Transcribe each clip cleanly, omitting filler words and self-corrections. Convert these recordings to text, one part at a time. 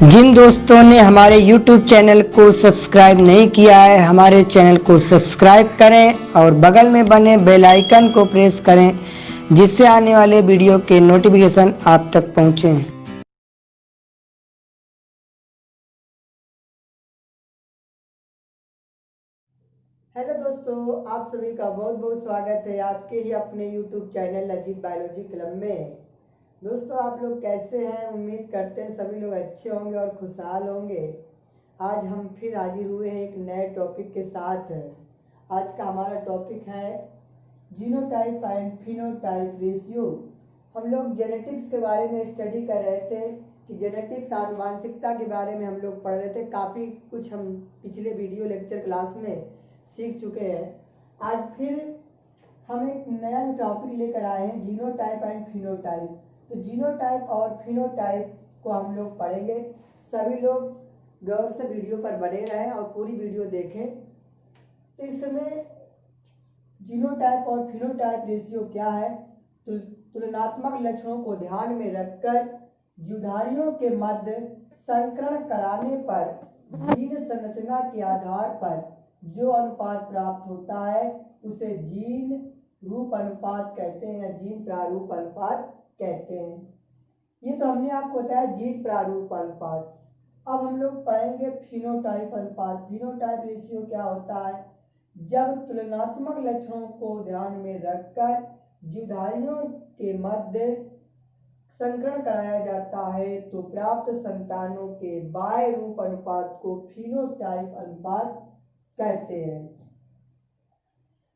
जिन दोस्तों ने हमारे YouTube चैनल को सब्सक्राइब नहीं किया है, हमारे चैनल को सब्सक्राइब करें और बगल में बने बेल आइकन को प्रेस करें, जिससे आने वाले वीडियो के नोटिफिकेशन आप तक पहुंचें। हेलो दोस्तों, आप सभी का बहुत बहुत स्वागत है आपके ही अपने YouTube channel Ajit biology club में। दोस्तों, आप लोग कैसे हैं? उम्मीद करते हैं सभी लोग अच्छे होंगे और खुशहाल होंगे। आज हम फिर हाजिर हुए हैं एक नए टॉपिक के साथ। आज का हमारा टॉपिक है जीनोटाइप एंड फिनोटाइप रेशियो। हम लोग जेनेटिक्स के बारे में स्टडी कर रहे थे कि जेनेटिक्स आनुवांशिकता के बारे में हम लोग पढ़ रहे थे। काफ़ी कुछ हम पिछले वीडियो लेक्चर क्लास में सीख चुके हैं। आज फिर हम एक नया टॉपिक लेकर आए हैं, जीनोटाइप एंड फिनोटाइप। तो जीनोटाइप और फिनोटाइप को हम लोग पढ़ेंगे। सभी लोग गौर से वीडियो पर बने रहें और पूरी वीडियो देखें। तो इसमें जीनोटाइप और फिनोटाइप रेशियो क्या है? तुलनात्मक लक्षणों को ध्यान में रखकर जीवधारियों के मध्य संकरण कराने पर जीन संरचना के आधार पर जो अनुपात प्राप्त होता है उसे जीन रूप अनुपात कहते हैं या जीन प्रारूप अनुपात कहते हैं। ये तो हमने आपको बताया जीन प्रारूप अनुपात। अब हम लोग पढ़ेंगे फिनोटाइप अनुपात। फिनोटाइप रेशियो क्या होता है? जब तुलनात्मक लक्षणों को ध्यान में रखकर जीवधारियों के मध्य संकरण कराया जाता है तो प्राप्त संतानों के बाह्य रूप अनुपात को फिनोटाइप अनुपात कहते हैं।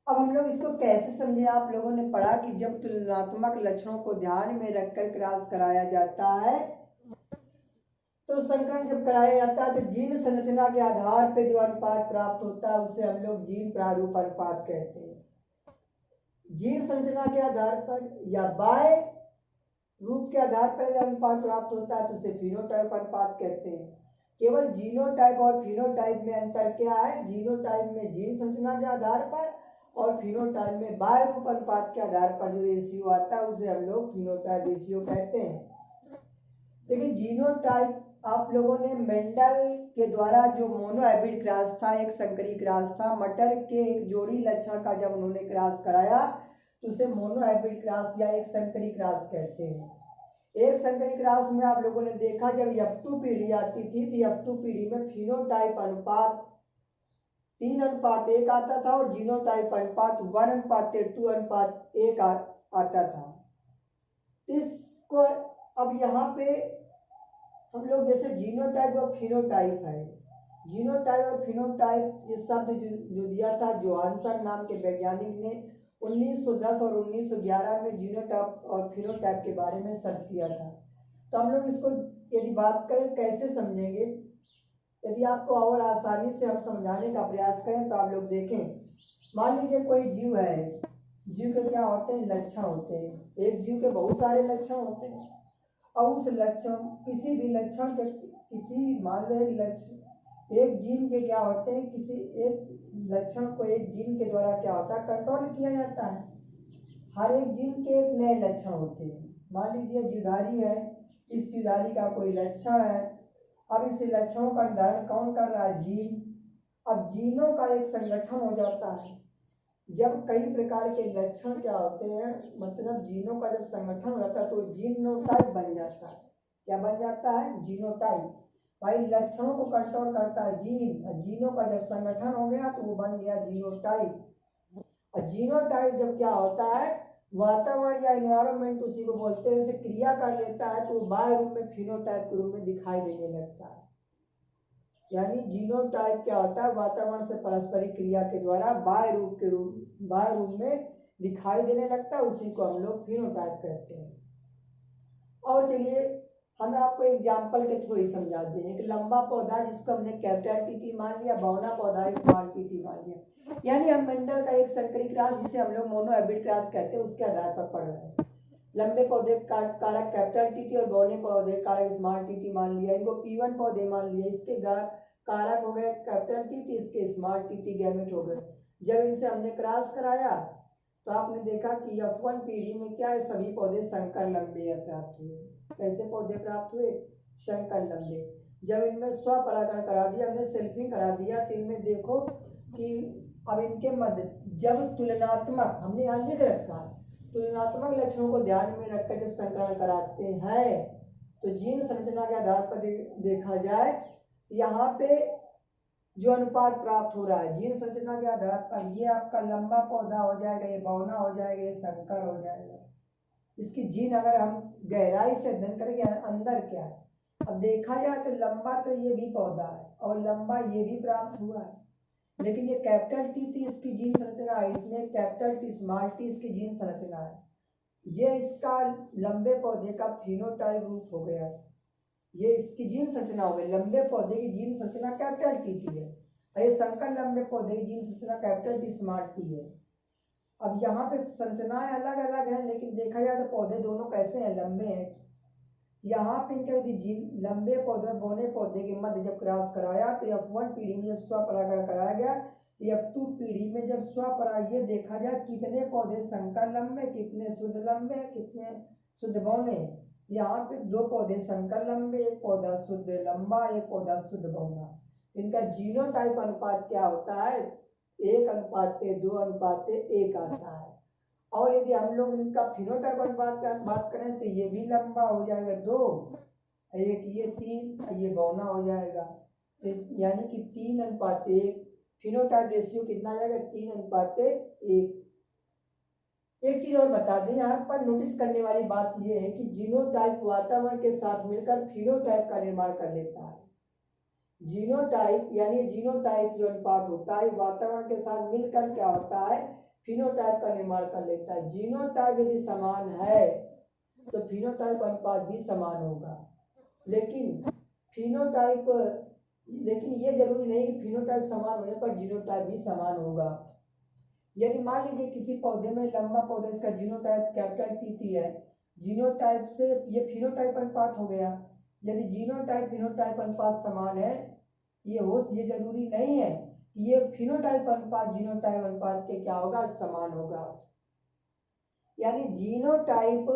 अब हम लोग इसको कैसे समझे? आप लोगों ने पढ़ा कि जब तुलनात्मक लक्षणों को ध्यान में रखकर क्रॉस कराया जाता है तो संकरण जब कराया जाता है तो जीन संरचना के आधार पर जो अनुपात प्राप्त होता है उसे हम लोग जीन प्रारूप अनुपात कहते हैं। जीन संरचना के आधार पर या बाह्य रूप के आधार पर अनुपात प्राप्त होता है तो उसे फिनोटाइप अनुपात कहते हैं। केवल जीनोटाइप और फिनोटाइप में अंतर क्या है? जीनोटाइप में जीन संरचना के आधार पर और फिनोटाइप में बाह्य रूप अनुपात के आधार पर जो रेशियो आता है उसे हम लोग फिनोटाइप रेशियो कहते हैं। देखिए, जीनोटाइप आप लोगों ने मेंडल के द्वारा जो मोनोहाइब्रिड क्रॉस था, एक संकरी क्रॉस था, मटर के एक जोड़ी लक्षण का जब उन्होंने क्रॉस कराया तो उसे मोनोहाइब्रिड क्रॉस या एक संकरी क्रॉस कहते हैं। एक संकरी क्रॉस में आप लोगों ने देखा जब F2 पीढ़ी आती थी तो F2 पीढ़ी में फिनोटाइप अनुपात 3:1 आता था और जीनोटाइप अनुपात 1:2:1 आता था। इसको अब यहाँ पे हम लोग जैसे जीनोटाइप और फिनोटाइप है, जीनोटाइप और फिनोटाइप ये शब्द जो दिया था जोहानसन नाम के वैज्ञानिक ने 1910 और 1911 में जीनोटाइप और फिनोटाइप के बारे में सर्च किया था। तो हम लोग इसको यदि बात करें कैसे समझेंगे, यदि आपको और आसानी से हम समझाने का प्रयास करें तो आप लोग देखें। मान लीजिए कोई जीव है, जीव के क्या होते हैं? लक्षण होते हैं। एक जीव के बहुत सारे लक्षण होते हैं और उस लक्षण किसी भी लक्षण के किसी मान लो एक लक्षण एक जीन के क्या होते हैं, किसी एक लक्षण को एक जीन के द्वारा क्या होता है? कंट्रोल किया जाता है। हर एक जीन के एक नए लक्षण होते हैं। मान लीजिए जीवधारी है, इस जीवधारी का कोई लक्षण है। अब इस लक्षणों का निर्धारण कौन कर रहा है? जीन। अब जीनों का एक संगठन हो जाता है। जब कई प्रकार के लक्षण क्या होते हैं, मतलब जीनों का जब संगठन हो जाता है तो जीनोटाइप बन जाता है। क्या बन जाता है? जीनोटाइप। भाई लक्षणों को कंट्रोल करता है जीन, जीनों का जब संगठन हो गया तो वो बन गया जीनोटाइप। और जीनोटाइप जब क्या होता है, वातावरण या एनवायरनमेंट उसी को बोलते हैं, जैसे क्रिया कर लेता है तो बाह्य रूप में फिनोटाइप के रूप में दिखाई देने लगता है। यानी जीनोटाइप क्या होता है? वातावरण से पारस्परिक क्रिया के द्वारा बाह्य रूप में दिखाई देने लगता है, उसी को हम लोग फिनोटाइप कहते हैं। और चलिए हम आपको एग्जाम्पल के थ्रू ही समझा दें। एक लंबा पौधा जिसको हमने कैपिटल टीटी मान लिया, बौना पौधा स्मॉल टीटी मान लिया। यानी हम मेंडल का एक संकरी क्रॉस जिसे हम लोग मोनोहाइब्रिड क्रॉस कहते हैं उसके आधार पर पढ़ रहे हैं। लंबे पौधे कारक कैपिटल टीटी और बौने पौधे कारक स्मॉल टीटी मान लिया। इनको P1 पौधे मान लिया, इसके कारक हो गए कैपिटल टीटी, इसके स्मॉल टीटी गैमेट हो गए। जब इनसे हमने क्रॉस कराया तो आपने देखा कि F1 पीढ़ी में क्या है? सभी पौधे संकर लंबे प्राप्त हुए। कैसे पौधे प्राप्त हुए? शंकर लंबे। जब इनमें स्वपरागण करा दिया, हमने सेल्फिंग करा दिया, तो इनमें देखो कि अब इनके मध्य जब तुलनात्मक, हमने यहाँ लिख रखा है, तुलनात्मक लक्षणों को ध्यान में रखकर जब संकरण कराते हैं तो जीन संरचना के आधार पर देखा जाए, यहाँ पे जो अनुपात प्राप्त हो रहा है जीन संरचना के आधार पर, ये आपका लंबा पौधा हो जाएगा, ये बौना हो जाएगा, ये संकर हो जाएगा। इसकी जीन अगर हम गहराई से अध्ययन करेंगे अंदर क्या है, अब देखा जाए तो लंबा तो ये भी पौधा है और लंबा ये भी प्राप्त हुआ है, लेकिन ये कैपिटल टी थी इसकी जीन संरचना है, इसमें कैपिटल टी स्मॉल टी इसकी जीन संरचना है। ये इसका लंबे पौधे का फिनोटाइप रूप हो गया, ये इसकी जीन संरचना हो गई। लंबे पौधे की जीन संरचना कैपिटल टी की है, ये संकर लंबे पौधे की जीन संरचना कैपिटल टी स्मॉल टी है। अब यहाँ पे संरचनाएं अलग अलग हैं, लेकिन देखा जाए तो पौधे दोनों कैसे हैं, लंबे हैं। यहाँ पे इनका यदि जीन लंबे पौधे और बौने पौधे के मध्य जब क्रॉस कराया तो F1 पीढ़ी में जब स्वपरागण कराया गया, F2 पीढ़ी में जब स्वपराग, ये देखा जाए कितने पौधे संकर लंबे, कितने शुद्ध लंबे, कितने शुद्ध बौने। यहाँ पे 2 पौधे संकर लंबे, एक पौधा शुद्ध लंबा, एक पौधा शुद्ध बौना। इनका जीनोटाइप अनुपात क्या होता है, 1:2:1 आता है। और यदि हम लोग इनका फिनोटाइप अनुपात का बात करें तो ये भी लंबा हो जाएगा 2, एक ये 3, ये बौना हो जाएगा, यानी कि 3:1। फिनोटाइप रेशियो कितना आ जाएगा, 3:1। एक चीज और बता दें, यहाँ पर नोटिस करने वाली बात यह है कि जीनोटाइप वातावरण के साथ मिलकर फिनोटाइप का निर्माण कर लेता है। जीनोटाइप यानी जीनोटाइप जो अनुपात होता है वातावरण के साथ मिलकर क्या होता है, फिनोटाइप का निर्माण कर लेता है। जीनोटाइप यदि समान है तो फिनोटाइप अनुपात भी समान होगा, लेकिन ये जरूरी नहीं कि फिनोटाइप समान होने पर जीनोटाइप भी समान होगा। यदि मान लीजिए किसी पौधे में लंबा पौधा, इसका जीनोटाइप कैपिटल टी है, जीनोटाइप से ये फिनोटाइप अनुपात हो गया। यदि जीनोटाइप फिनोटाइप अनुपात समान है, ये जरूरी नहीं है कि ये फिनोटाइप अनुपात जीनोटाइप अनुपात के क्या होगा, समान होगा। यानी जीनोटाइप,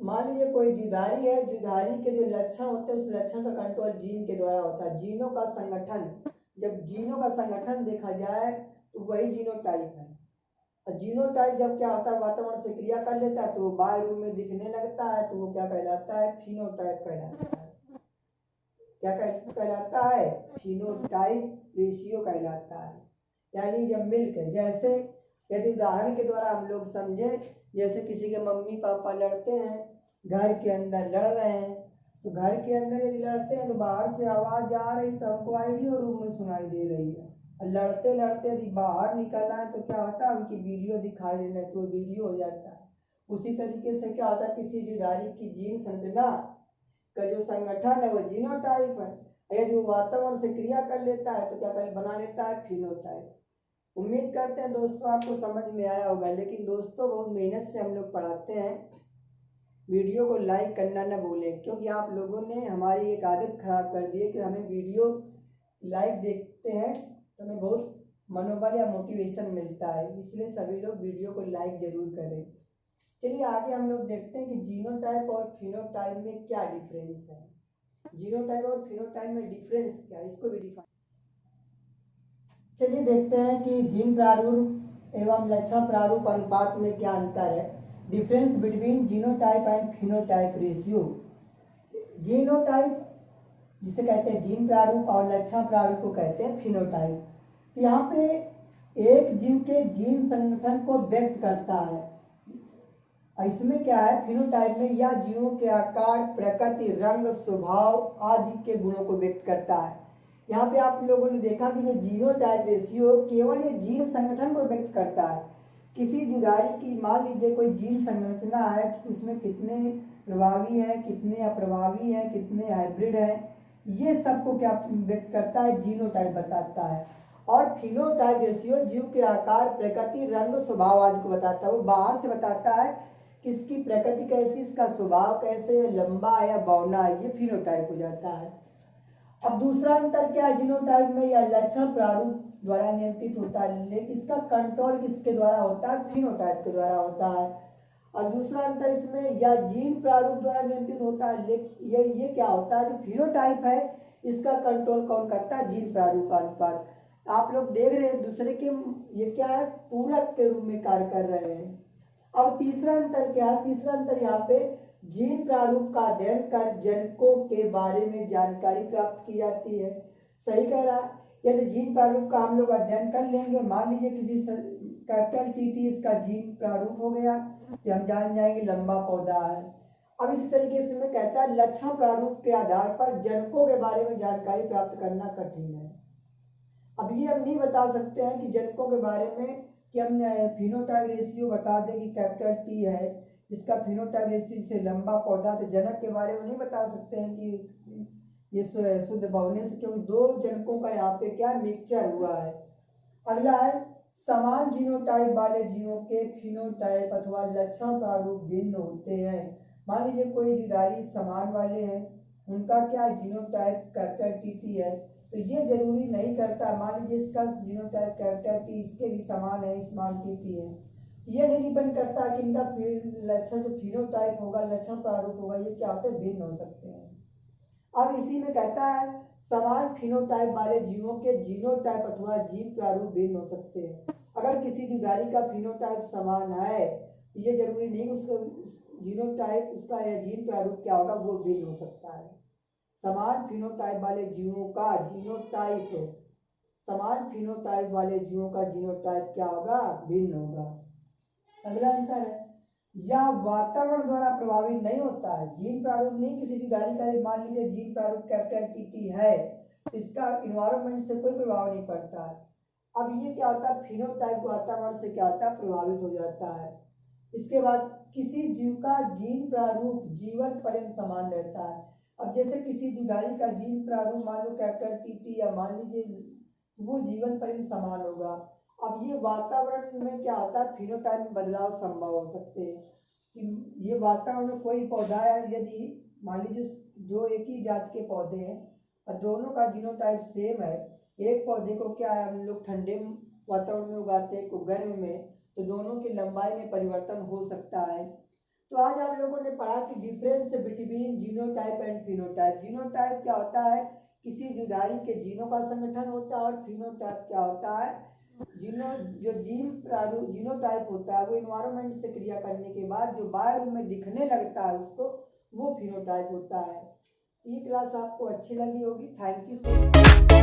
मान लीजिए कोई जुधारी है, जुधारी के जो लक्षण होते हैं उस लक्षण का कंट्रोल जीन के द्वारा होता है। जीनों का संगठन, जब जीनों का संगठन देखा जाए तो वही जीनोटाइप है। और जीनोटाइप जब क्या होता है, वातावरण से क्रिया कर लेता है तो बाहर रूप में दिखने लगता है, तो वो क्या कहलाता है, फिनोटाइप कहलाता है। क्या कहलाता है, फिनोटाइप रेशियो कहलाता है। यानी जब मिलकर, जैसे यदि उदाहरण के द्वारा हम लोग समझे, जैसे किसी के मम्मी पापा लड़ते हैं, घर के अंदर लड़ रहे हैं, तो घर के अंदर यदि लड़ते हैं तो बाहर से आवाज आ रही तो हमको ऑडियो रूम में सुनाई दे रही है। लड़ते लड़ते यदि बाहर निकलना है तो क्या होता है, उनकी वीडियो दिखाई देना है तो वीडियो हो जाता है। उसी तरीके से क्या होता है, किसी जुधारी की जीन संरचना का जो संगठन है वो जीनोटाइप है, यदि वो वातावरण से क्रिया कर लेता है तो क्या बना लेता है, फिनोटाइप। उम्मीद करते हैं दोस्तों आपको समझ में आया होगा। लेकिन दोस्तों बहुत मेहनत से हम लोग पढ़ाते हैं, वीडियो को लाइक करना न भूलें, क्योंकि आप लोगों ने हमारी एक आदत खराब कर दी है कि हमें वीडियो लाइक देखते हैं तो हमें बहुत मनोबल या मोटिवेशन मिलता है, इसलिए सभी लोग वीडियो को लाइक जरूर करें। चलिए आगे हम लोग देखते हैं कि जीनोटाइप और फिनोटाइप में क्या डिफरेंस है। जीनोटाइप और फिनोटाइप में डिफरेंस क्या है, इसको भी डिफाइन। चलिए देखते हैं कि जीन प्रारूप एवं लक्षण प्रारूप अनुपात में क्या अंतर है। Difference between genotype and phenotype ratio. Genotype जिसे कहते हैं जीन प्रारूप और लक्षण प्रारूप को कहते हैं फिनोटाइप। तो यहाँ पे एक जीव के जीन संगठन को व्यक्त करता है, इसमें क्या है, फिनोटाइप में यह जीवों के आकार, प्रकृति, रंग, स्वभाव आदि के गुणों को व्यक्त करता है। यहाँ पे आप लोगों ने देखा कि जो जीनोटाइप रेशियो केवल ये जीन संगठन को व्यक्त करता है। किसी जुधारी की मान लीजिए कोई जीन संरचना है, उसमें कितने प्रभावी हैं, कितने अप्रभावी हैं, कितने हाइब्रिड हैं, ये सबको क्या व्यक्त करता है, जीनोटाइप बताता है। और फिनोटाइप रेशियो जीव के आकार, प्रकृति, रंग, स्वभाव आदि को बताता है। वो बाहर से बताता है कि इसकी प्रकृति कैसी, इसका स्वभाव कैसे, लंबा या बौना, ये फिनोटाइप हो जाता है। अब दूसरा अंतर क्या है, जीनोटाइप में यह लक्षण प्रारूप द्वारा नियंत्रित होता है, लेकिन इसका कंट्रोल किसके द्वारा होता है, फिनोटाइप के द्वारा होता है। और दूसरा अंतर इसमें या जीन प्रारूप द्वारा नियंत्रित होता है। ये क्या होता है, जो फिनोटाइप है इसका कंट्रोल कौन करता है, जीन प्रारूप का अनुपात। आप लोग देख रहे हैं दूसरे के ये क्या है, पूरक के रूप में कार्य कर रहे हैं। अब तीसरा अंतर क्या है, तीसरा अंतर यहाँ पे जीन प्रारूप का अध्ययन कर जनकों के बारे में जानकारी प्राप्त की जाती है। सही कह रहा है। यदि जीन प्रारूप का हम लोग अध्ययन कर लेंगे, मान लीजिए किसी कैपिटल टी इसका जीन प्रारूप हो गया तो हम जान जाएंगे लंबा पौधा है। अब इसी तरीके से मैं कहता है लक्षण प्रारूप के आधार पर जनकों के बारे में जानकारी प्राप्त करना कठिन है। अब ये हम नहीं बता सकते हैं कि जनकों के बारे में कि हम फिनोटाइप रेशियो बता दें कि कैपिटल टी है, इसका फिनोटाइप रेशियो से लंबा पौधा, तो जनक के बारे में नहीं बता सकते हैं कि ये शुद्ध बहुने से, क्योंकि दो जनकों का यहाँ पे क्या मिक्सचर हुआ है। अगला है समान जीनोटाइप वाले जीवों के फिनोटाइप अथवा लक्षण प्रारूप भिन्न होते हैं। मान लीजिए कोई जुदारी समान वाले हैं, उनका क्या जीनोटाइप कैपिटल टी है, तो ये जरूरी नहीं करता। मान लीजिए इसका जीनोटाइप कैपिटल टी इसके भी समान है, स्मॉल टी है, ये नहीं डिपेंड करता कि इनका लक्षण जो फिनोटाइप होगा, लक्षण प्रारूप होगा, ये क्या होते हैं, भिन्न हो सकते हैं। अब इसी में कहता है समान फिनोटाइप वाले जीवों के जीनोटाइप अथवा जीन प्रारूप भिन्न हो सकते हैं। अगर किसी जुदारी का फिनोटाइप समान है तो ये जरूरी नहीं उसका जीनोटाइप उसका या जीन प्रारूप क्या होगा वो भिन्न हो सकता है। समान फिनोटाइप वाले जीवों का जीनोटाइप, समान फिनोटाइप वाले जीवों का जीनोटाइप क्या होगा, भिन्न होगा। अगला अंतर है या वातावरण द्वारा प्रभावित नहीं होता है। जीन प्रारूप नहीं, किसी जुदारी का मान लीजिए जीन प्रारूप कैपिटल टी है, इसका इन्वायरमेंट से कोई प्रभाव नहीं पड़ता है। अब ये क्या होता है, फिनोटाइप वातावरण से क्या होता है, प्रभावित हो जाता है। इसके बाद किसी जीव का जीन प्रारूप जीवन पर्यंत समान रहता है। अब जैसे किसी जुदारी का जीन प्रारूप मान लो कैपिटल टी या मान लीजिए, वो जीवन पर्यंत समान होगा। अब ये वातावरण में क्या होता है, फिनोटाइप में बदलाव संभव हो सकते हैं कि ये वातावरण में कोई पौधा है, यदि मान लीजिए दो एक ही जात के पौधे हैं और दोनों का जीनोटाइप सेम है, एक पौधे को क्या है हम लोग ठंडे वातावरण में उगाते हैं, को गर्म में, तो दोनों की लंबाई में परिवर्तन हो सकता है। तो आज आप लोगों ने पढ़ा कि difference between genotype and phenotype. Genotype क्या होता है, किसी जुदारी के जीनों का संगठन होता है, और फिनोटाइप क्या होता है, जो जीन प्रारूप जीनोटाइप होता है वो इन्वायरमेंट से क्रिया करने के बाद जो बाहर रूप में दिखने लगता है उसको, वो फिनोटाइप होता है। ये क्लास आपको अच्छी लगी होगी। Thank you.